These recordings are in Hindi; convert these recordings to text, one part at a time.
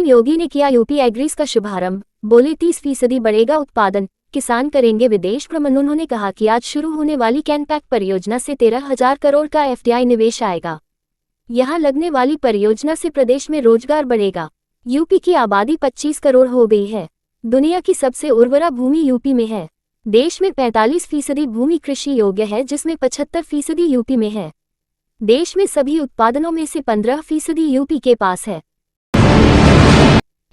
सीएम योगी ने किया यूपी एग्रीज का शुभारंभ, बोले 30% बढ़ेगा उत्पादन, किसान करेंगे विदेश भ्रमण। उन्होंने कहा कि आज शुरू होने वाली कैनपैक परियोजना से 13,000 करोड़ का एफडीआई निवेश आएगा। यहां लगने वाली परियोजना से प्रदेश में रोजगार बढ़ेगा। यूपी की आबादी 25 करोड़ हो गई है। दुनिया की सबसे उर्वरा भूमि यूपी में है। देश में 45% भूमि कृषि योग्य है, जिसमें 75% यूपी में है। देश में सभी उत्पादनों में से 15% यूपी के पास है।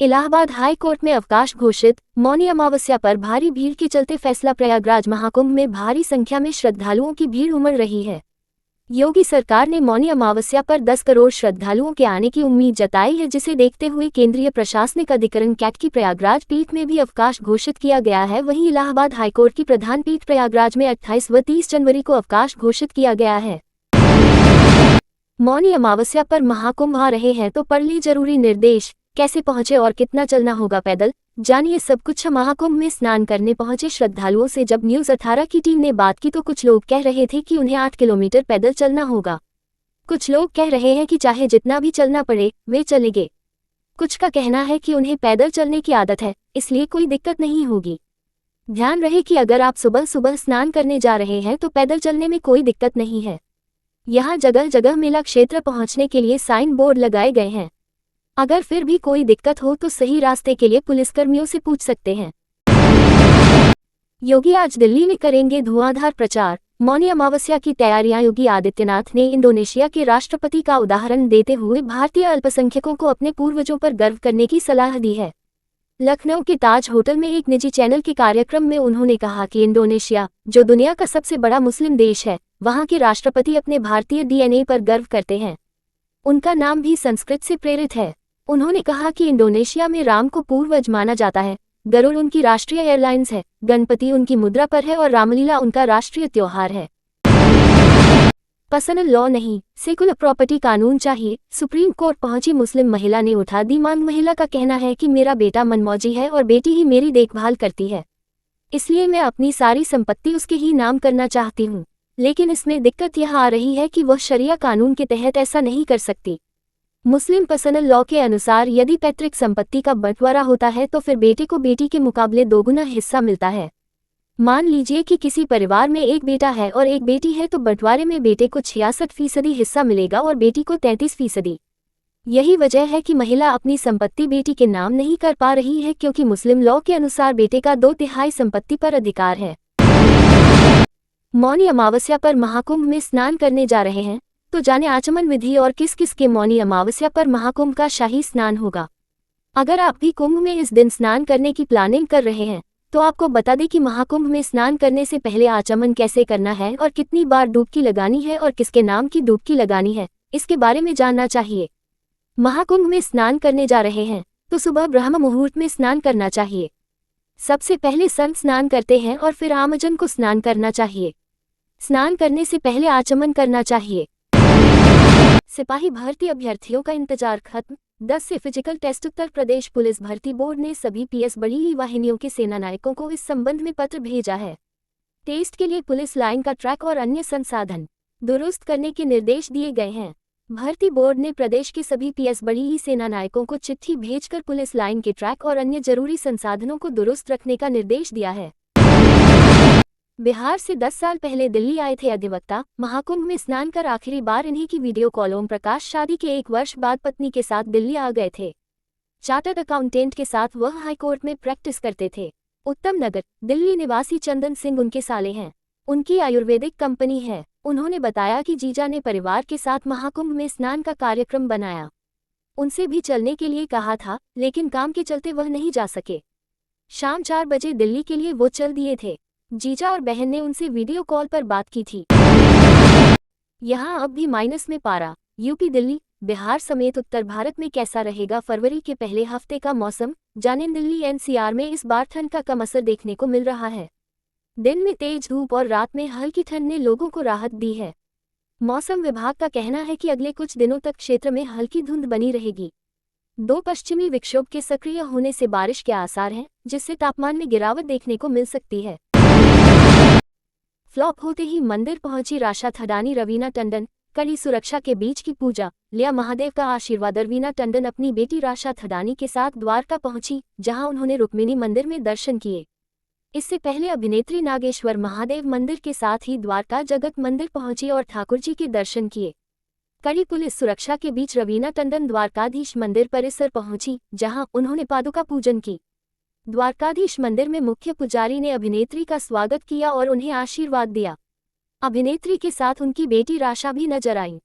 इलाहाबाद हाई कोर्ट में अवकाश घोषित, मौनी अमावस्या पर भारी भीड़ के चलते फैसला। प्रयागराज महाकुंभ में भारी संख्या में श्रद्धालुओं की भीड़ उमड़ रही है। योगी सरकार ने मौनी अमावस्या पर 10 करोड़ श्रद्धालुओं के आने की उम्मीद जताई है, जिसे देखते हुए केंद्रीय प्रशासनिक अधिकरण कैट की प्रयागराज पीठ में भी अवकाश घोषित किया गया है। वहीं इलाहाबाद हाईकोर्ट की प्रधान पीठ प्रयागराज में 28 व 30 जनवरी को अवकाश घोषित किया गया है। मौनी अमावस्या पर महाकुंभ आ रहे हैं, तो पढ़ ली जरूरी निर्देश। कैसे पहुंचे और कितना चलना होगा पैदल, जानिए सब कुछ। महाकुंभ में स्नान करने पहुंचे श्रद्धालुओं से जब न्यूज़ 18 की टीम ने बात की तो कुछ लोग कह रहे थे कि उन्हें 8 किलोमीटर पैदल चलना होगा। कुछ लोग कह रहे हैं कि चाहे जितना भी चलना पड़े वे चलेंगे। कुछ का कहना है कि उन्हें पैदल चलने की आदत है, इसलिए कोई दिक्कत नहीं होगी। ध्यान रहे कि अगर आप सुबह सुबह स्नान करने जा रहे हैं तो पैदल चलने में कोई दिक्कत नहीं है। यहाँ जगह जगह मेला क्षेत्र पहुँचने के लिए साइन बोर्ड लगाए गए हैं। अगर फिर भी कोई दिक्कत हो तो सही रास्ते के लिए पुलिसकर्मियों से पूछ सकते हैं। योगी आज दिल्ली में करेंगे धुआंधार प्रचार, मौनी अमावस्या की तैयारियां। योगी आदित्यनाथ ने इंडोनेशिया के राष्ट्रपति का उदाहरण देते हुए भारतीय अल्पसंख्यकों को अपने पूर्वजों पर गर्व करने की सलाह दी है। लखनऊ के ताज होटल में एक निजी चैनल के कार्यक्रम में उन्होंने कहा कि इंडोनेशिया, जो दुनिया का सबसे बड़ा मुस्लिम देश है, वहां के राष्ट्रपति अपने भारतीय डीएनए पर गर्व करते हैं। उनका नाम भी संस्कृत से प्रेरित है। उन्होंने कहा कि इंडोनेशिया में राम को पूर्वज माना जाता है, गरुड़ उनकी राष्ट्रीय एयरलाइंस है, गणपति उनकी मुद्रा पर है और रामलीला उनका राष्ट्रीय त्योहार है। पर्सनल लॉ नहीं, सेकुलर प्रॉपर्टी कानून चाहिए। सुप्रीम कोर्ट पहुंची मुस्लिम महिला ने उठा दी मांग। महिला का कहना है कि मेरा बेटा मनमौजी है और बेटी ही मेरी देखभाल करती है, इसलिए मैं अपनी सारी संपत्ति उसके ही नाम करना चाहती हूँ। लेकिन इसमें दिक्कत यह आ रही है कि वह शरिया कानून के तहत ऐसा नहीं कर सकती। मुस्लिम पर्सनल लॉ के अनुसार यदि पैतृक संपत्ति का बंटवारा होता है तो फिर बेटे को बेटी के मुकाबले दोगुना हिस्सा मिलता है। मान लीजिए कि किसी परिवार में एक बेटा है और एक बेटी है, तो बंटवारे में बेटे को 66% हिस्सा मिलेगा और बेटी को 33%। यही वजह है कि महिला अपनी संपत्ति बेटी के नाम नहीं कर पा रही है, क्योंकि मुस्लिम लॉ के अनुसार बेटे का 2/3 संपत्ति पर अधिकार है। मौनी अमावस्या पर महाकुंभ में स्नान करने जा रहे हैं, तो जाने आचमन विधि और किस किस के मौनी अमावस्या पर महाकुंभ का शाही स्नान होगा। अगर आप भी कुंभ में इस दिन स्नान करने की प्लानिंग कर रहे हैं तो आपको बता दें कि महाकुंभ में स्नान करने से पहले आचमन कैसे करना है और कितनी बार डुबकी लगानी है और किसके नाम की डुबकी लगानी है, इसके बारे में जानना चाहिए। महाकुंभ में स्नान करने जा रहे हैं तो सुबह ब्रह्म मुहूर्त में स्नान करना चाहिए। सबसे पहले सन स्नान करते हैं और फिर आमजन को स्नान करना चाहिए। स्नान करने से पहले आचमन करना चाहिए। सिपाही भर्ती अभ्यर्थियों का इंतजार खत्म, 10 से physical test. Uttar Pradesh police भर्ती बोर्ड ने सभी पीएस बड़ी वाहिनियों के सेनानायकों को इस संबंध में पत्र भेजा है। टेस्ट के लिए पुलिस लाइन का ट्रैक और अन्य संसाधन दुरुस्त करने के निर्देश दिए गए हैं। भर्ती बोर्ड ने प्रदेश के सभी पीएस बड़ी सेनानायकों को चिट्ठी भेजकर पुलिस लाइन के ट्रैक और अन्य जरूरी संसाधनों को दुरुस्त रखने का निर्देश दिया है। बिहार से 10 साल पहले दिल्ली आए थे अधिवक्ता, महाकुंभ में स्नान कर आखिरी बार इन्हीं की वीडियो कॉल। ओम प्रकाश शादी के 1 वर्ष बाद पत्नी के साथ दिल्ली आ गए थे। चार्टर्ड अकाउंटेंट के साथ वह हाईकोर्ट में प्रैक्टिस करते थे। उत्तम नगर दिल्ली निवासी चंदन सिंह उनके साले हैं। उनकी आयुर्वेदिक कंपनी है। उन्होंने बताया कि जीजा ने परिवार के साथ महाकुंभ में स्नान का कार्यक्रम बनाया। उनसे भी चलने के लिए कहा था, लेकिन काम के चलते वह नहीं जा सके। शाम 4 बजे दिल्ली के लिए वो चल दिए थे। जीजा और बहन ने उनसे वीडियो कॉल पर बात की थी। यहाँ अब भी माइनस में पारा। यूपी, दिल्ली, बिहार समेत उत्तर भारत में कैसा रहेगा फरवरी के पहले हफ्ते का मौसम, जानें। दिल्ली एनसीआर में इस बार ठंड का कम असर देखने को मिल रहा है। दिन में तेज धूप और रात में हल्की ठंड ने लोगों को राहत दी है। मौसम विभाग का कहना है कि अगले कुछ दिनों तक क्षेत्र में हल्की धुंध बनी रहेगी। 2 पश्चिमी विक्षोभ के सक्रिय होने से बारिश के आसार हैं, जिससे तापमान में गिरावट देखने को मिल सकती है। फ्लॉप होते ही मंदिर पहुंची राशा थडानी रवीना टंडन, कड़ी सुरक्षा के बीच की पूजा, लिया महादेव का आशीर्वाद। रवीना टंडन अपनी बेटी राशा थदानी के साथ द्वारका पहुंची, जहां उन्होंने रुक्मिणी मंदिर में दर्शन किए। इससे पहले अभिनेत्री नागेश्वर महादेव मंदिर के साथ ही द्वारका जगत मंदिर पहुंची और ठाकुर जी के दर्शन किए। कड़ी पुलिस सुरक्षा के बीच रवीना टंडन द्वारकाधीश मंदिर परिसर पहुंची, जहां उन्होंने पादुका पूजन की। द्वारकाधीश मंदिर में मुख्य पुजारी ने अभिनेत्री का स्वागत किया और उन्हें आशीर्वाद दिया। अभिनेत्री के साथ उनकी बेटी राशा भी नजर आई।